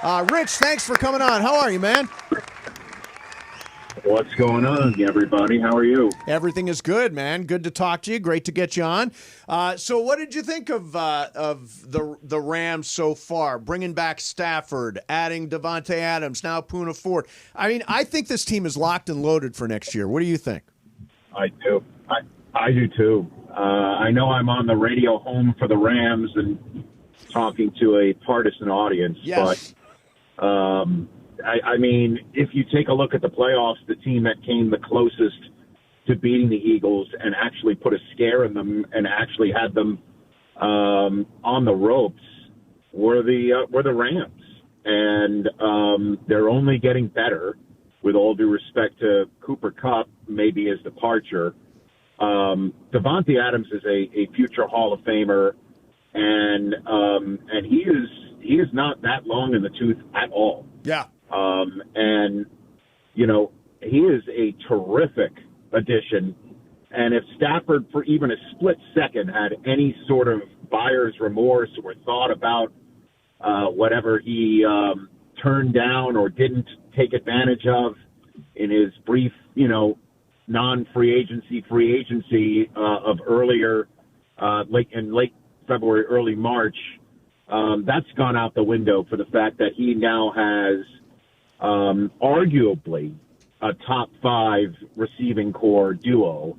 Rich, thanks for coming on. How are you, man? What's going on, everybody? How are you? Everything is good, man. Good to talk to you. Great to get you on. So what did you think of the Rams so far? Bringing back Stafford, adding Davante Adams, now Poona Ford. I mean, I think this team is locked and loaded for next year. What do you think? I do. I do, too. I know I'm on the radio home for the Rams and talking to a partisan audience, yes. But I mean, if you take a look at the playoffs, the team that came the closest to beating the Eagles and actually put a scare in them and actually had them on the ropes were the Rams, and they're only getting better. With all due respect to Cooper Kupp, maybe his departure, Davante Adams is a future Hall of Famer, and he is not that long in the tooth at all. Yeah. And, you know, he is a terrific addition. And if Stafford, for even a split second, had any sort of buyer's remorse or thought about whatever he turned down or didn't take advantage of in his brief, non-free agency of earlier, late February, early March, that's gone out the window for the fact that he now has arguably a top 5 receiving core duo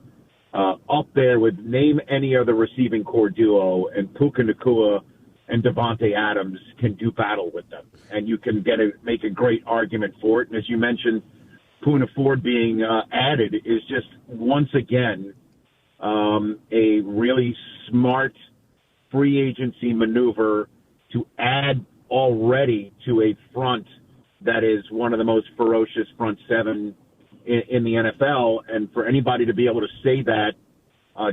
up there with name any other receiving core duo, and Puka Nacua and Davante Adams can do battle with them, and you can make a great argument for it. And as you mentioned, Poona Ford being added is just once again a really smart free agency maneuver to add already to a front that is one of the most ferocious front seven in the NFL. And for anybody to be able to say that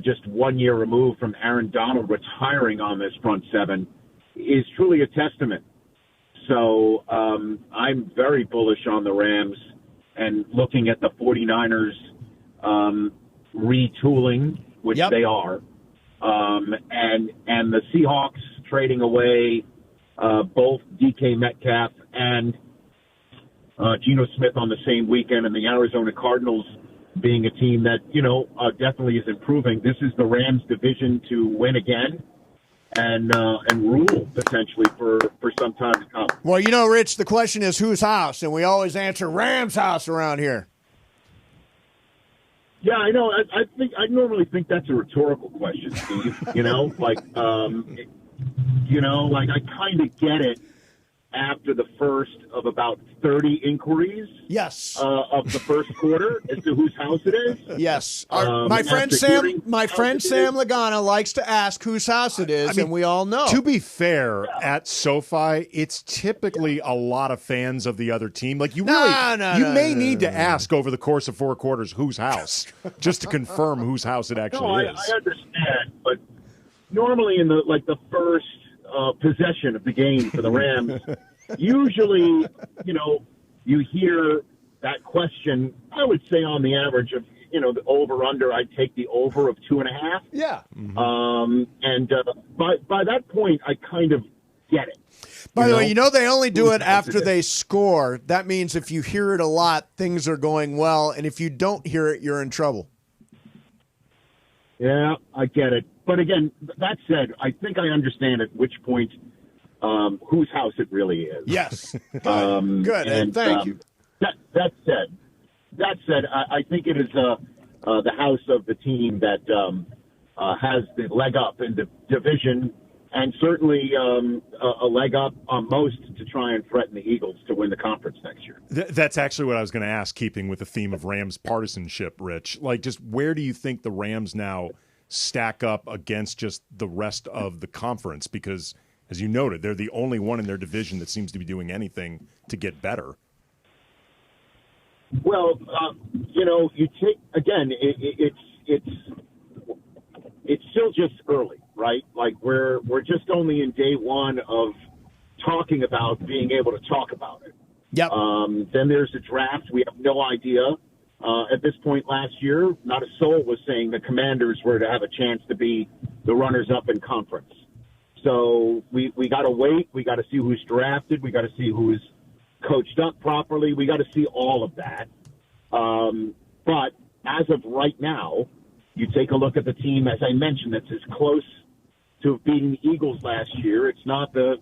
just 1 year removed from Aaron Donald retiring on this front seven is truly a testament. So I'm very bullish on the Rams and looking at the 49ers retooling, which Yep. they are, and the Seahawks trading away both DK Metcalf and Geno Smith on the same weekend, and the Arizona Cardinals being a team that, definitely is improving. This is the Rams division to win again and rule potentially for some time to come. Well, Rich, the question is whose house? And we always answer Rams' house around here. Yeah, I know. I normally think that's a rhetorical question, Steve. I kind of get it after the first of about 30 inquiries. Yes. Of the first quarter as to whose house it is. Yes. My friend Sam Lagana likes to ask whose house it is, and we all know. To be fair, at SoFi, it's typically a lot of fans of the other team. Like you may need to ask over the course of 4 quarters whose house, just to confirm whose house it actually is. I understand, but normally in the first possession of the game for the Rams, usually, you hear that question, I would say on the average of, the over-under, I'd take the over of 2.5. Yeah. And by that point, I kind of get it. By the way, they only do it after they score. That means if you hear it a lot, things are going well. And if you don't hear it, you're in trouble. Yeah, I get it. But again, that said, I think I understand at which point whose house it really is. Yes. Good. And thank you. That said, I think it is the house of the team that has the leg up in the division, and certainly a leg up on most to try and threaten the Eagles to win the conference next year. That's actually what I was going to ask, keeping with the theme of Rams partisanship, Rich. Just where do you think the Rams now stack up against just the rest of the conference? Because, as you noted, they're the only one in their division that seems to be doing anything to get better. Well, you take again. It's still just early, right? Like we're just only in day one of talking about being able to talk about it. Yep. Then there's a draft. We have no idea. At this point last year, not a soul was saying the Commanders were to have a chance to be the runners-up in conference. So we got to wait. We got to see who's drafted. We got to see who's coached up properly. We got to see all of that. But as of right now, you take a look at the team, as I mentioned, that's as close to beating the Eagles last year. It's not the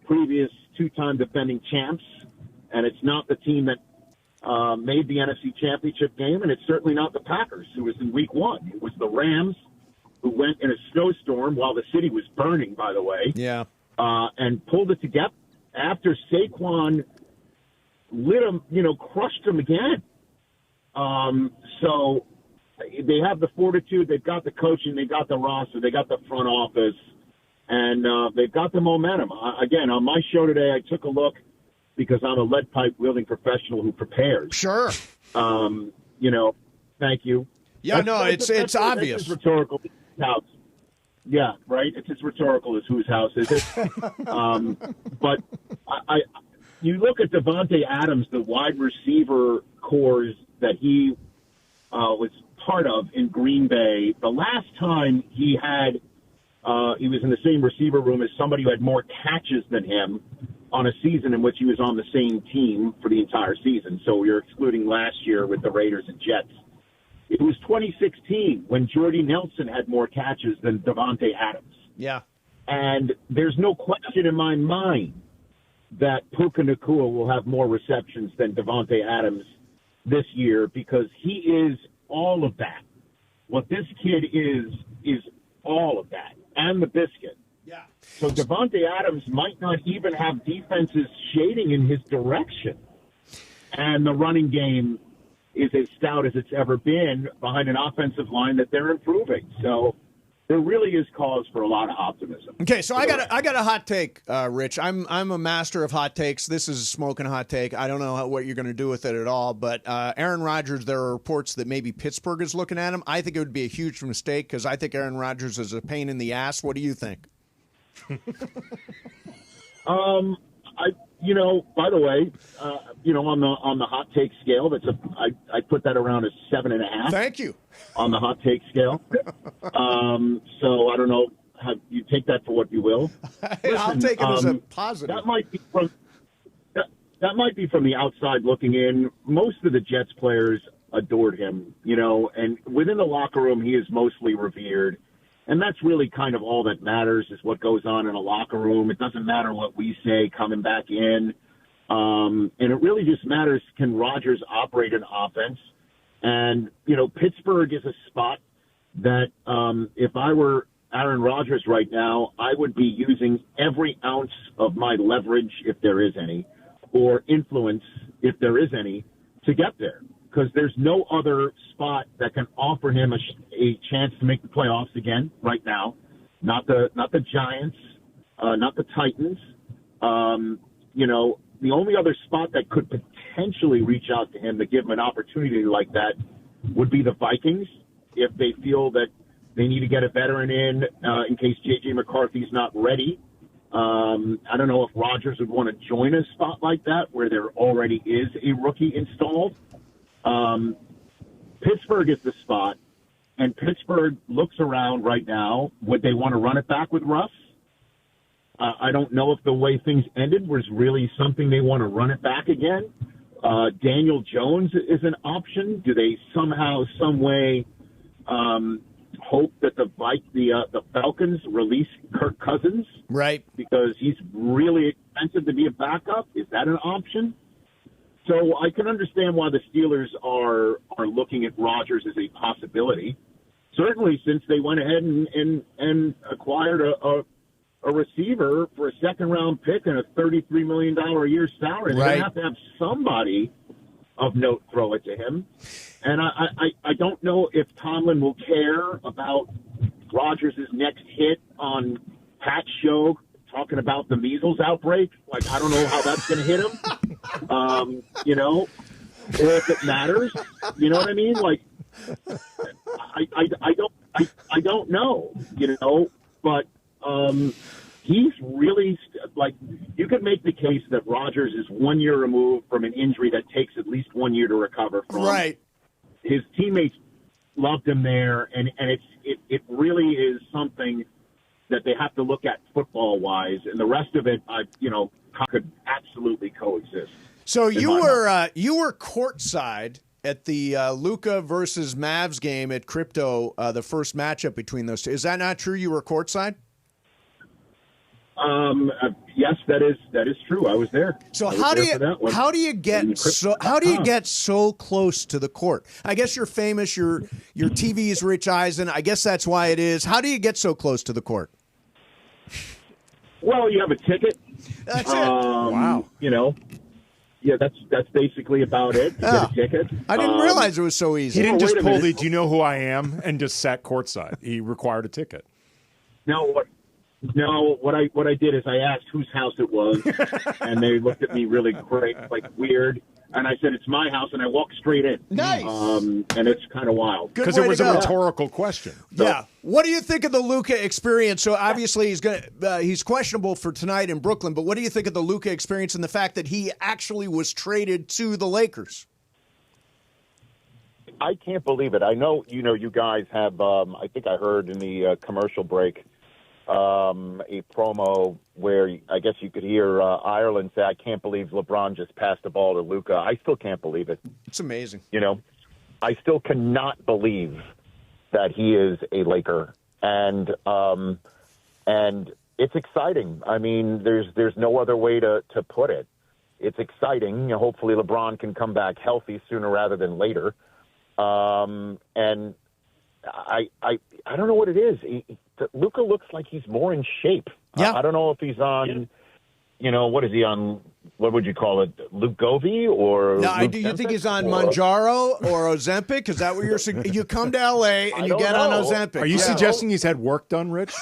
previous two-time defending champs, and it's not the team that made the NFC Championship game, and it's certainly not the Packers, who was in Week 1. It was the Rams, who went in a snowstorm while the city was burning, by the way, and pulled it together after Saquon lit them, crushed them again. So they have the fortitude, they've got the coaching, they got the roster, they got the front office, and they've got the momentum. Again, on my show today, I took a look because I'm a lead pipe wielding professional who prepares. Sure. Thank you. Yeah, it's obvious. It's rhetorical. House. Yeah, right. It's as rhetorical as whose house is it? But you look at Davante Adams, the wide receiver cores that he was part of in Green Bay. The last time he was in the same receiver room as somebody who had more catches than him on a season in which he was on the same team for the entire season. So you're excluding last year with the Raiders and Jets. It was 2016 when Jordy Nelson had more catches than Davante Adams. Yeah. And there's no question in my mind that Puka Nacua will have more receptions than Davante Adams this year because he is all of that. What this kid is all of that and the biscuit. Yeah. So Davante Adams might not even have defenses shading in his direction. And the running game is as stout as it's ever been behind an offensive line that they're improving. So there really is cause for a lot of optimism. Okay, so I got a hot take, Rich. I'm a master of hot takes. This is a smoking hot take. I don't know what you're going to do with it at all, but Aaron Rodgers, there are reports that maybe Pittsburgh is looking at him. I think it would be a huge mistake because I think Aaron Rodgers is a pain in the ass. What do you think? By the way, on the hot take scale, I put that around a 7.5. Thank you. On the hot take scale. So I don't know how you take that for what you will. I'll take it as a positive. That might be from the outside looking in. Most of the Jets players adored him, and within the locker room, he is mostly revered. And that's really kind of all that matters is what goes on in a locker room. It doesn't matter what we say coming back in. And it really just matters, can Rodgers operate an offense? And, Pittsburgh is a spot that if I were Aaron Rodgers right now, I would be using every ounce of my leverage, if there is any, or influence, if there is any, to get there. Because there's no other spot that can offer him a chance to make the playoffs again right now. Not the Giants, not the Titans. The only other spot that could potentially reach out to him to give him an opportunity like that would be the Vikings if they feel that they need to get a veteran in case J.J. McCarthy's not ready. I don't know if Rodgers would want to join a spot like that where there already is a rookie installed. Pittsburgh is the spot, and Pittsburgh looks around right now. Would they want to run it back with Russ? I don't know if the way things ended was really something they want to run it back again. Daniel Jones is an option. Do they somehow, some way, hope that the Falcons release Kirk Cousins? Right. Because he's really expensive to be a backup. Is that an option? So I can understand why the Steelers are looking at Rodgers as a possibility. Certainly, since they went ahead and acquired a receiver for a second-round pick and a $33 million a year salary, they're going to have somebody of note throw it to him. And I don't know if Tomlin will care about Rodgers' next hit on Pat's show talking about the measles outbreak. Like, I don't know how that's going to hit him. Or if it matters, you know what I mean? Like, I don't know, but he's really you could make the case that Rodgers is 1 year removed from an injury that takes at least 1 year to recover from. Right. His teammates loved him there, and it really is something that they have to look at football-wise, and the rest of it, could absolutely coexist. So you were courtside at the Luka versus Mavs game at Crypto, the first matchup between those two. Is that not true? You were courtside? Yes, that is true. I was there. So how do you get so close to the court? I guess you're famous. Your TV is Rich Eisen. I guess that's why it is. How do you get so close to the court? Well, you have a ticket. That's it. Wow. Yeah, that's basically about it. You get a ticket. I didn't realize it was so easy. He didn't just pull the "Do you know who I am?" and just sat courtside. He required a ticket. What I did is I asked whose house it was, and they looked at me really weird, and I said it's my house, and I walked straight in. Nice. And it's kind of wild because it was a rhetorical question. So, yeah. What do you think of the Luka experience? So obviously he's questionable for tonight in Brooklyn, but what do you think of the Luka experience and the fact that he actually was traded to the Lakers? I can't believe it. I know you guys have. I think I heard in the commercial break. A promo where I guess you could hear Ireland say, "I can't believe LeBron just passed the ball to Luka." I still can't believe it. It's amazing. I still cannot believe that he is a Laker, and it's exciting. I mean, there's no other way to put it. It's exciting. Hopefully, LeBron can come back healthy sooner rather than later. And I don't know what it is. Luka looks like he's more in shape. Yeah. I don't know if he's on, what is he on? What would you call it? Lugovi or? No, do you think he's on Manjaro or Ozempic? Is that what you're saying? You come to L.A. and you get on Ozempic. Are you suggesting he's had work done, Rich?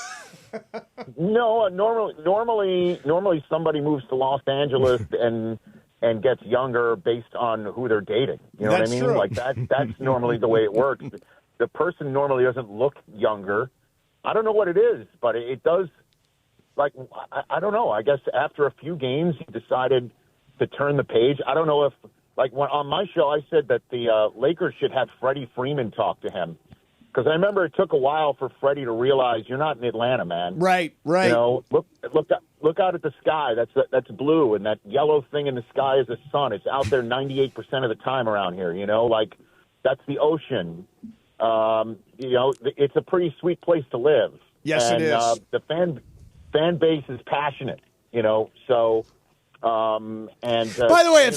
No, normally somebody moves to Los Angeles and gets younger based on who they're dating. You know what I mean? True. Like that's normally the way it works. The person normally doesn't look younger. I don't know what it is, but it does. Like, I don't know. I guess after a few games, he decided to turn the page. I don't know if, on my show, I said that the Lakers should have Freddie Freeman talk to him. Because I remember it took a while for Freddie to realize you're not in Atlanta, man. Right. Look out at the sky. That's blue, and that yellow thing in the sky is the sun. It's out there 98% of the time around here. That's the ocean. It's a pretty sweet place to live. Yes, it is. The fan base is passionate, so, by the way,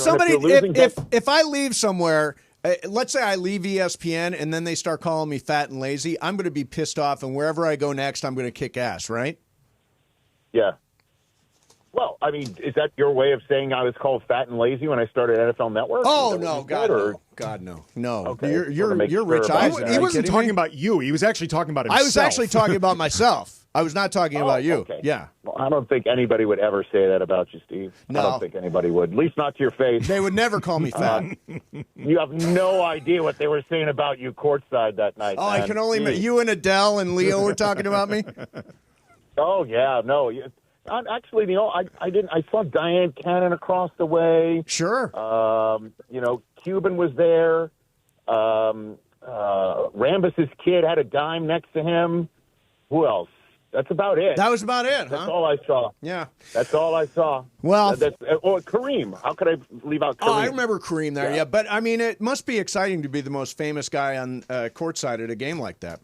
if I leave somewhere, let's say I leave ESPN and then they start calling me fat and lazy, I'm going to be pissed off, and wherever I go next, I'm going to kick ass, right? Yeah. Well, I mean, is that your way of saying I was called fat and lazy when I started NFL Network? Oh, no, God, no. Okay. You're Rich Eisen. He wasn't talking about you. He was actually talking about himself. I was actually talking about myself. I was not talking about you. Okay. Yeah. Well, I don't think anybody would ever say that about you, Steve. No. I don't think anybody would, at least not to your face. They would never call me fat. You have no idea what they were saying about you courtside that night. Oh, man. I can only you and Adele and Leo were talking about me. Oh yeah, no. Actually, I didn't. I saw Diane Cannon across the way. Sure. Cuban was there. Rambus's kid had a dime next to him. Who else? That's about it. That was about it, That's all I saw. Yeah. That's all I saw. Well, Kareem. How could I leave out Kareem? Oh, I remember Kareem there, yeah. But, I mean, it must be exciting to be the most famous guy on courtside at a game like that.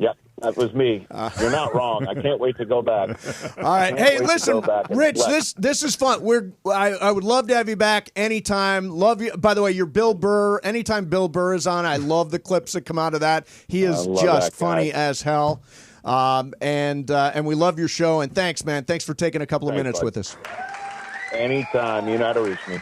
Yep, that was me. You're not wrong. I can't wait to go back. All right. Hey, listen, Rich, this is fun. I would love to have you back anytime. Love you. By the way, you're Bill Burr. Anytime Bill Burr is on, I love the clips that come out of that. He is just funny as hell. And we love your show. And thanks, man. Thanks for taking a couple of minutes with us. Anytime. You know how to reach me.